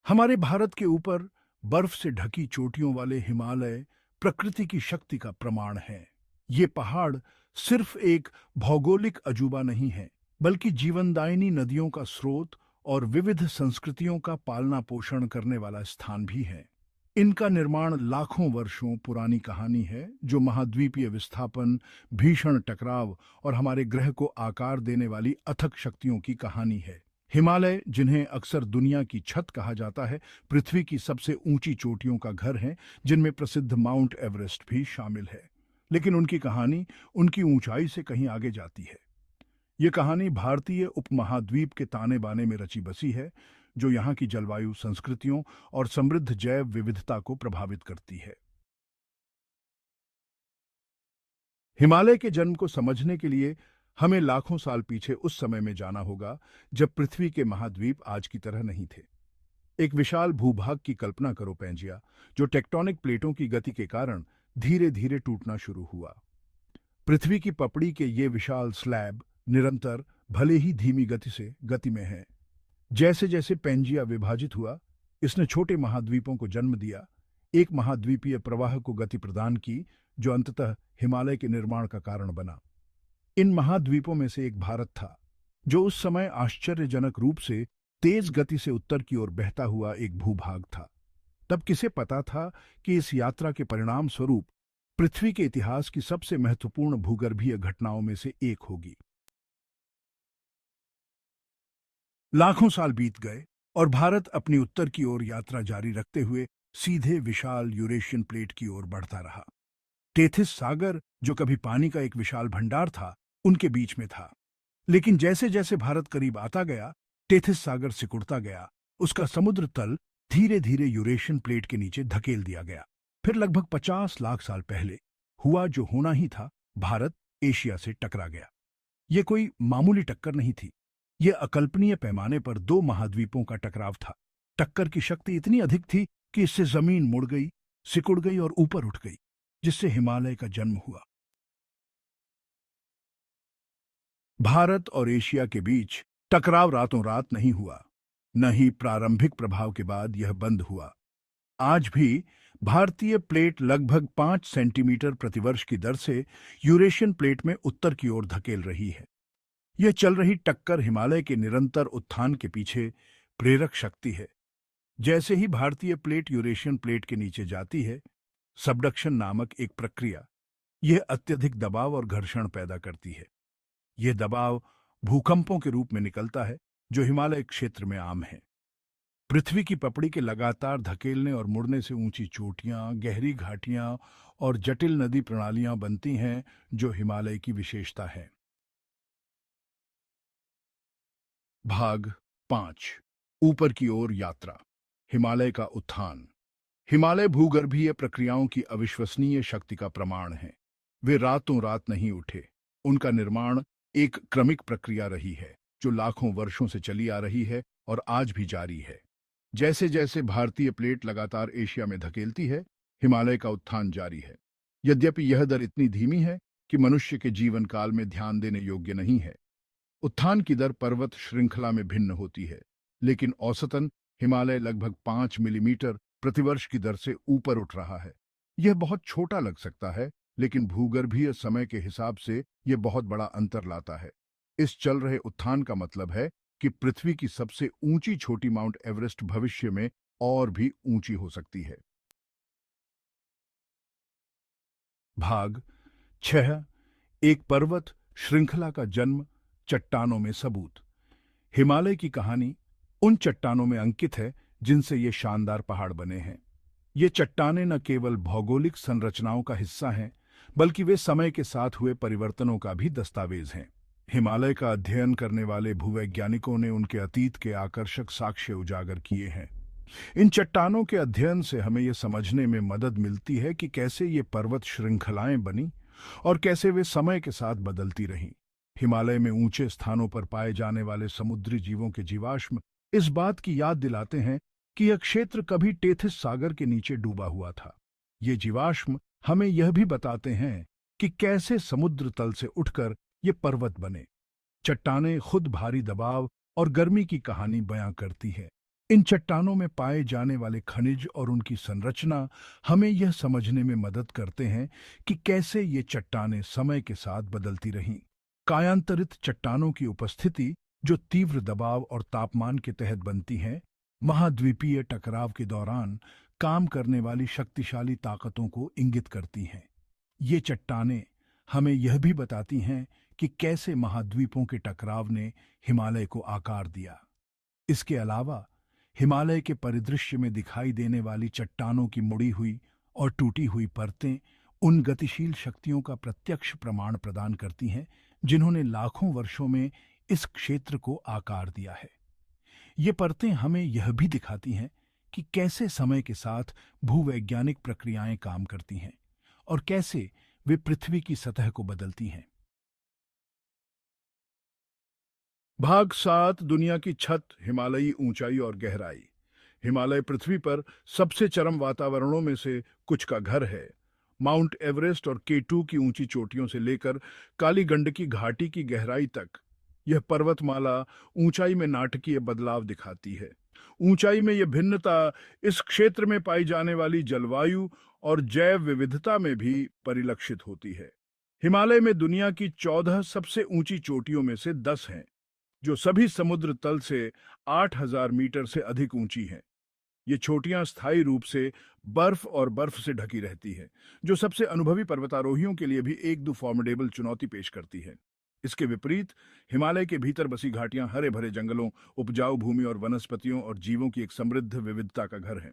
हमारे भारत के ऊपर बर्फ से ढकी चोटियों वाले हिमालय प्रकृति की शक्ति का प्रमाण हैं। ये पहाड़ सिर्फ एक भौगोलिक अजूबा नहीं है, बल्कि जीवनदायिनी नदियों का स्रोत और विविध संस्कृतियों का पालना पोषण करने वाला स्थान भी है। इनका निर्माण लाखों वर्षों पुरानी कहानी है, जो महाद्वीपीय विस्थापन, भीषण टकराव और हमारे ग्रह को आकार देने वाली अथक शक्तियों की कहानी है। हिमालय, जिन्हें अक्सर दुनिया की छत कहा जाता है, पृथ्वी की सबसे ऊंची चोटियों का घर है, जिनमें प्रसिद्ध माउंट एवरेस्ट भी शामिल है। लेकिन उनकी कहानी उनकी ऊंचाई से कहीं आगे जाती है। ये कहानी भारतीय उपमहाद्वीप के ताने बाने में रची बसी है, जो यहाँ की जलवायु, संस्कृतियों और समृद्ध जैव विविधता को प्रभावित करती है। हिमालय के जन्म को समझने के लिए हमें लाखों साल पीछे उस समय में जाना होगा, जब पृथ्वी के महाद्वीप आज की तरह नहीं थे। एक विशाल भूभाग की कल्पना करो पेंजिया, जो टेक्टोनिक प्लेटों की गति के कारण धीरे धीरे टूटना शुरू हुआ। पृथ्वी की पपड़ी के ये विशाल स्लैब निरंतर, भले ही धीमी गति से, गति में हैं। जैसे जैसे पेंजिया विभाजित हुआ, इसने छोटे महाद्वीपों को जन्म दिया, एक महाद्वीपीय प्रवाह को गति प्रदान की, जो अंततः हिमालय के निर्माण का कारण बना। इन महाद्वीपों में से एक भारत था, जो उस समय आश्चर्यजनक रूप से तेज गति से उत्तर की ओर बहता हुआ एक भूभाग था। तब किसे पता था कि इस यात्रा के परिणाम स्वरूप पृथ्वी के इतिहास की सबसे महत्वपूर्ण भूगर्भीय घटनाओं में से एक होगी। लाखों साल बीत गए और भारत अपनी उत्तर की ओर यात्रा जारी रखते हुए सीधे विशाल यूरेशियन प्लेट की ओर बढ़ता रहा। टेथिस सागर, जो कभी पानी का एक विशाल भंडार था, उनके बीच में था। लेकिन जैसे जैसे भारत करीब आता गया, टेथिस सागर सिकुड़ता गया। उसका समुद्र तल धीरे धीरे यूरेशियन प्लेट के नीचे धकेल दिया गया। फिर लगभग 50 लाख साल पहले हुआ जो होना ही था, भारत एशिया से टकरा गया। ये कोई मामूली टक्कर नहीं थी। ये अकल्पनीय पैमाने पर दो महाद्वीपों का टकराव था। टक्कर की शक्ति इतनी अधिक थी कि इससे जमीन मुड़ गई, सिकुड़ गई और ऊपर उठ गई, जिससे हिमालय का जन्म हुआ। भारत और एशिया के बीच टकराव रातों रात नहीं हुआ, न ही प्रारंभिक प्रभाव के बाद यह बंद हुआ। आज भी भारतीय प्लेट लगभग 5 सेंटीमीटर प्रतिवर्ष की दर से यूरेशियन प्लेट में उत्तर की ओर धकेल रही है। यह चल रही टक्कर हिमालय के निरंतर उत्थान के पीछे प्रेरक शक्ति है। जैसे ही भारतीय प्लेट यूरेशियन प्लेट के नीचे जाती है, सबडक्शन नामक एक प्रक्रिया, यह अत्यधिक दबाव और घर्षण पैदा करती है। यह दबाव भूकंपों के रूप में निकलता है, जो हिमालय क्षेत्र में आम है। पृथ्वी की पपड़ी के लगातार धकेलने और मुड़ने से ऊंची चोटियां, गहरी घाटियां और जटिल नदी प्रणालियां बनती हैं, जो हिमालय की विशेषता है। भाग 5, ऊपर की ओर यात्रा। हिमालय का उत्थान। हिमालय भूगर्भीय प्रक्रियाओं की अविश्वसनीय शक्ति का प्रमाण है। वे रातों रात नहीं उठे। उनका निर्माण एक क्रमिक प्रक्रिया रही है, जो लाखों वर्षों से चली आ रही है और आज भी जारी है। जैसे जैसे भारतीय प्लेट लगातार एशिया में धकेलती है, हिमालय का उत्थान जारी है। यद्यपि यह दर इतनी धीमी है कि मनुष्य के जीवन काल में ध्यान देने योग्य नहीं है। उत्थान की दर पर्वत श्रृंखला में भिन्न होती है, लेकिन औसतन हिमालय लगभग 5 मिलीमीटर प्रतिवर्ष की दर से ऊपर उठ रहा है। यह बहुत छोटा लग सकता है, लेकिन भूगर्भीय समय के हिसाब से यह बहुत बड़ा अंतर लाता है। इस चल रहे उत्थान का मतलब है कि पृथ्वी की सबसे ऊंची छोटी माउंट एवरेस्ट भविष्य में और भी ऊंची हो सकती है। भाग 6, एक पर्वत श्रृंखला का जन्म, चट्टानों में सबूत। हिमालय की कहानी उन चट्टानों में अंकित है, जिनसे ये शानदार पहाड़ बने हैं। ये चट्टानें न केवल भौगोलिक संरचनाओं का हिस्सा हैं, बल्कि वे समय के साथ हुए परिवर्तनों का भी दस्तावेज हैं। हिमालय का अध्ययन करने वाले भूवैज्ञानिकों ने उनके अतीत के आकर्षक साक्ष्य उजागर किए हैं। इन चट्टानों के अध्ययन से हमें यह समझने में मदद मिलती है कि कैसे ये पर्वत श्रृंखलाएं बनी और कैसे वे समय के साथ बदलती रहीं। हिमालय में ऊंचे स्थानों पर पाए जाने वाले समुद्री जीवों के जीवाश्म इस बात की याद दिलाते हैं कि यह क्षेत्र कभी टेथिस सागर के नीचे डूबा हुआ था। ये जीवाश्म हमें यह भी बताते हैं कि कैसे समुद्र तल से उठकर ये पर्वत बने। चट्टानें खुद भारी दबाव और गर्मी की कहानी बयां करती है। इन चट्टानों में पाए जाने वाले खनिज और उनकी संरचना हमें यह समझने में मदद करते हैं कि कैसे ये चट्टानें समय के साथ बदलती रहीं। कायांतरित चट्टानों की उपस्थिति, जो तीव्र दबाव और तापमान के तहत बनती हैं, महाद्वीपीय टकराव के दौरान काम करने वाली शक्तिशाली ताकतों को इंगित करती हैं। ये चट्टानें हमें यह भी बताती हैं कि कैसे महाद्वीपों के टकराव ने हिमालय को आकार दिया। इसके अलावा हिमालय के परिदृश्य में दिखाई देने वाली चट्टानों की मुड़ी हुई और टूटी हुई परतें उन गतिशील शक्तियों का प्रत्यक्ष प्रमाण प्रदान करती हैं जिन्होंने लाखों वर्षों में इस क्षेत्र को आकार दिया है। ये परतें हमें यह भी दिखाती हैं कि कैसे समय के साथ भूवैज्ञानिक प्रक्रियाएं काम करती हैं और कैसे वे पृथ्वी की सतह को बदलती हैं। भाग 7, दुनिया की छत, हिमालयी ऊंचाई और गहराई। हिमालय पृथ्वी पर सबसे चरम वातावरणों में से कुछ का घर है। माउंट एवरेस्ट और K2 की ऊंची चोटियों से लेकर काली गंडकी घाटी की गहराई तक यह पर्वतमाला ऊंचाई में नाटकीय बदलाव दिखाती है। ऊंचाई में यह भिन्नता इस क्षेत्र में पाई जाने वाली जलवायु और जैव विविधता में भी परिलक्षित होती है। हिमालय में दुनिया की 14 सबसे ऊंची चोटियों में से 10 हैं, जो सभी समुद्र तल से 8,000 मीटर से अधिक ऊंची हैं। ये चोटियां स्थायी रूप से बर्फ और बर्फ से ढकी रहती है, जो सबसे अनुभवी पर्वतारोहियों के लिए भी एक दो फॉर्मिडेबल चुनौती पेश करती है। इसके विपरीत हिमालय के भीतर बसी घाटियां हरे भरे जंगलों, उपजाऊ भूमि और वनस्पतियों और जीवों की एक समृद्ध विविधता का घर है।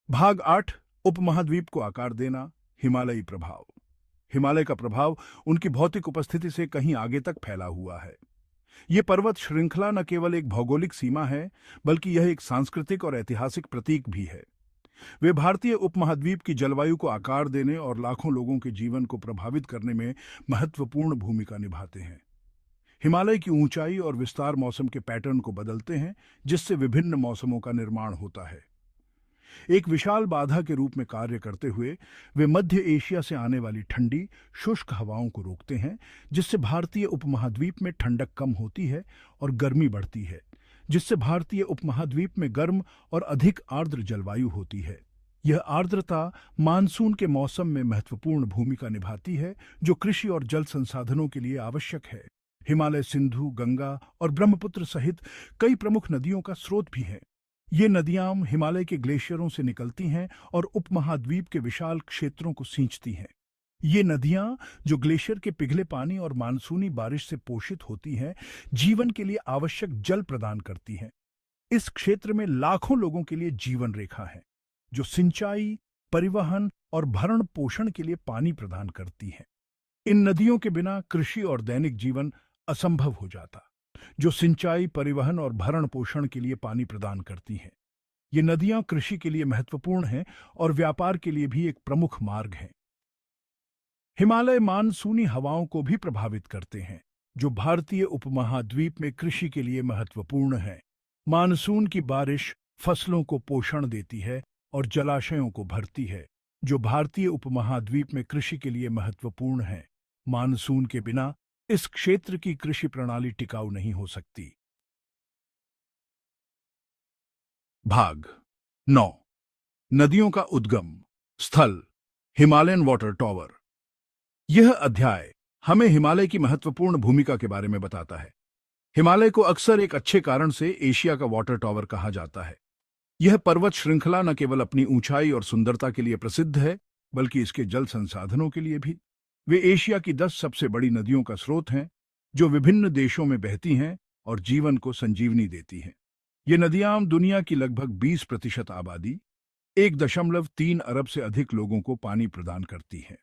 भाग 8, उपमहाद्वीप को आकार देना, हिमालयी प्रभाव। हिमालय का प्रभाव उनकी भौतिक उपस्थिति से कहीं आगे तक फैला हुआ है। ये पर्वत श्रृंखला न केवल एक भौगोलिक सीमा है, बल्कि यह एक सांस्कृतिक और ऐतिहासिक प्रतीक भी है। वे भारतीय उपमहाद्वीप की जलवायु को आकार देने और लाखों लोगों के जीवन को प्रभावित करने में महत्वपूर्ण भूमिका निभाते हैं। हिमालय की ऊंचाई और विस्तार मौसम के पैटर्न को बदलते हैं, जिससे विभिन्न मौसमों का निर्माण होता है। एक विशाल बाधा के रूप में कार्य करते हुए वे मध्य एशिया से आने वाली ठंडी, शुष्क हवाओं को रोकते हैं, जिससे भारतीय उपमहाद्वीप में ठंडक कम होती है और गर्मी बढ़ती है, जिससे भारतीय उपमहाद्वीप में गर्म और अधिक आर्द्र जलवायु होती है। यह आर्द्रता मानसून के मौसम में महत्वपूर्ण भूमिका निभाती है, जो कृषि और जल संसाधनों के लिए आवश्यक है। हिमालय सिंधु, गंगा और ब्रह्मपुत्र सहित कई प्रमुख नदियों का स्रोत भी है। ये नदियां हिमालय के ग्लेशियरों से निकलती हैं और उपमहाद्वीप के विशाल क्षेत्रों को सींचती हैं। ये नदियां, जो ग्लेशियर के पिघले पानी और मानसूनी बारिश से पोषित होती हैं, जीवन के लिए आवश्यक जल प्रदान करती हैं। इस क्षेत्र में लाखों लोगों के लिए जीवन रेखा है, जो सिंचाई, परिवहन और भरण पोषण के लिए पानी प्रदान करती हैं। इन नदियों के बिना कृषि और दैनिक जीवन असंभव हो जाता, जो सिंचाई, परिवहन और भरण पोषण के लिए पानी प्रदान करती हैं। ये नदियां कृषि के लिए महत्वपूर्ण हैं और व्यापार के लिए भी एक प्रमुख मार्ग हैं। हिमालय मानसूनी हवाओं को भी प्रभावित करते हैं, जो भारतीय उपमहाद्वीप में कृषि के लिए महत्वपूर्ण है। मानसून की बारिश फसलों को पोषण देती है और जलाशयों को भरती है, जो भारतीय उपमहाद्वीप में कृषि के लिए महत्वपूर्ण है। मानसून के बिना इस क्षेत्र की कृषि प्रणाली टिकाऊ नहीं हो सकती। भाग 9, नदियों का उद्गम स्थल, हिमालयन वाटर टॉवर। यह अध्याय हमें हिमालय की महत्वपूर्ण भूमिका के बारे में बताता है। हिमालय को अक्सर एक अच्छे कारण से एशिया का वाटर टॉवर कहा जाता है। यह पर्वत श्रृंखला न केवल अपनी ऊंचाई और सुंदरता के लिए प्रसिद्ध है, बल्कि इसके जल संसाधनों के लिए भी। वे एशिया की 10 सबसे बड़ी नदियों का स्रोत हैं, जो विभिन्न देशों में बहती हैं और जीवन को संजीवनी देती हैं। ये नदियां दुनिया की लगभग 20% आबादी, 1.3 अरब से अधिक लोगों को पानी प्रदान करती हैं।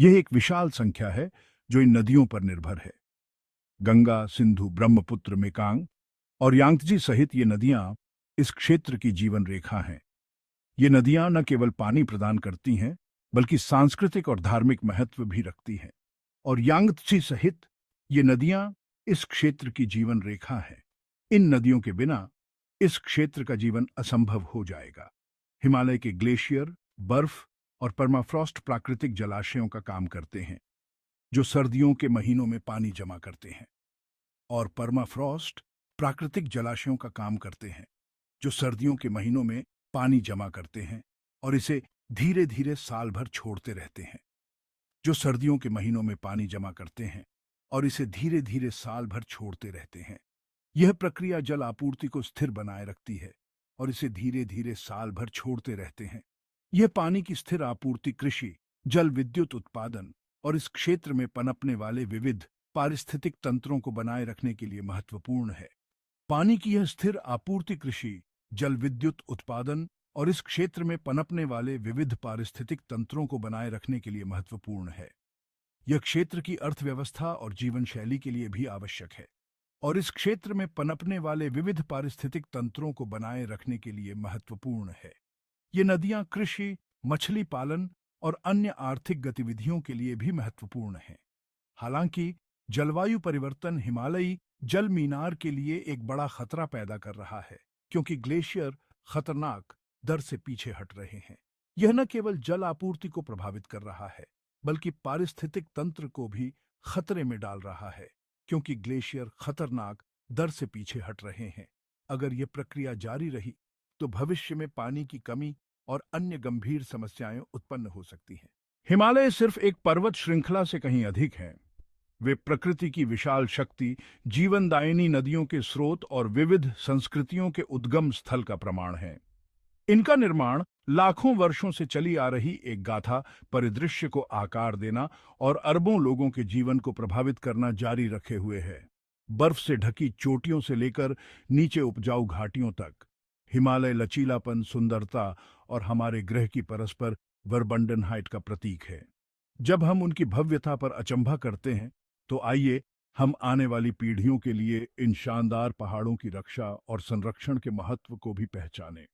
यह एक विशाल संख्या है जो इन नदियों पर निर्भर है। गंगा, सिंधु, ब्रह्मपुत्र, मेकांग और यांगत्जी सहित ये नदियां इस क्षेत्र की जीवन रेखा हैं। ये नदियां न केवल पानी प्रदान करती हैं, बल्कि सांस्कृतिक और धार्मिक महत्व भी रखती हैं। और यांगत्जी सहित ये नदियां इस क्षेत्र की जीवन रेखा हैं। इन नदियों के बिना इस क्षेत्र का जीवन असंभव हो जाएगा। हिमालय के ग्लेशियर, बर्फ और परमाफ्रॉस्ट प्राकृतिक जलाशयों का काम करते हैं, जो सर्दियों के महीनों में पानी जमा करते हैं। और परमाफ्रॉस्ट प्राकृतिक जलाशयों का काम करते हैं, जो सर्दियों के महीनों में पानी जमा करते हैं और इसे धीरे धीरे साल भर छोड़ते रहते हैं। जो सर्दियों के महीनों में पानी जमा करते हैं और इसे धीरे धीरे साल भर छोड़ते रहते हैं। यह प्रक्रिया जल आपूर्ति को स्थिर बनाए रखती है और इसे धीरे धीरे साल भर छोड़ते रहते हैं। यह पानी की स्थिर आपूर्ति कृषि, जल विद्युत उत्पादन और इस क्षेत्र में पनपने वाले विविध पारिस्थितिक तंत्रों को बनाए रखने के लिए महत्वपूर्ण है। पानी की यह स्थिर आपूर्ति कृषि, जल विद्युत उत्पादन और इस क्षेत्र में पनपने वाले विविध पारिस्थितिक तंत्रों को बनाए रखने के लिए महत्वपूर्ण है। यह क्षेत्र की अर्थव्यवस्था और जीवन शैली के लिए भी आवश्यक है और इस क्षेत्र में पनपने वाले विविध पारिस्थितिक तंत्रों को बनाए रखने के लिए महत्वपूर्ण है। ये नदियां कृषि, मछली पालन और अन्य आर्थिक गतिविधियों के लिए भी महत्वपूर्ण हैं। हालांकि जलवायु परिवर्तन हिमालयी जल मीनार के लिए एक बड़ा खतरा पैदा कर रहा है, क्योंकि ग्लेशियर खतरनाक दर से पीछे हट रहे हैं। यह न केवल जल आपूर्ति को प्रभावित कर रहा है, बल्कि पारिस्थितिक तंत्र को भी खतरे में डाल रहा है, क्योंकि ग्लेशियर खतरनाक दर से पीछे हट रहे हैं। अगर यह प्रक्रिया जारी रही, तो भविष्य में पानी की कमी और अन्य गंभीर समस्याएं उत्पन्न हो सकती हैं। हिमालय सिर्फ एक पर्वत श्रृंखला से कहीं अधिक है। वे प्रकृति की विशाल शक्ति, जीवनदायिनी नदियों के स्रोत और विविध संस्कृतियों के उद्गम स्थल का प्रमाण है। इनका निर्माण लाखों वर्षों से चली आ रही एक गाथा परिदृश्य को आकार देना और अरबों लोगों के जीवन को प्रभावित करना जारी रखे हुए है। बर्फ से ढकी चोटियों से लेकर नीचे उपजाऊ घाटियों तक, हिमालय लचीलापन, सुंदरता और हमारे ग्रह की परस्पर वर्बंडनहाइट का प्रतीक है। जब हम उनकी भव्यता पर अचंभा करते हैं, तो आइए हम आने वाली पीढ़ियों के लिए इन शानदार पहाड़ों की रक्षा और संरक्षण के महत्व को भी पहचानें।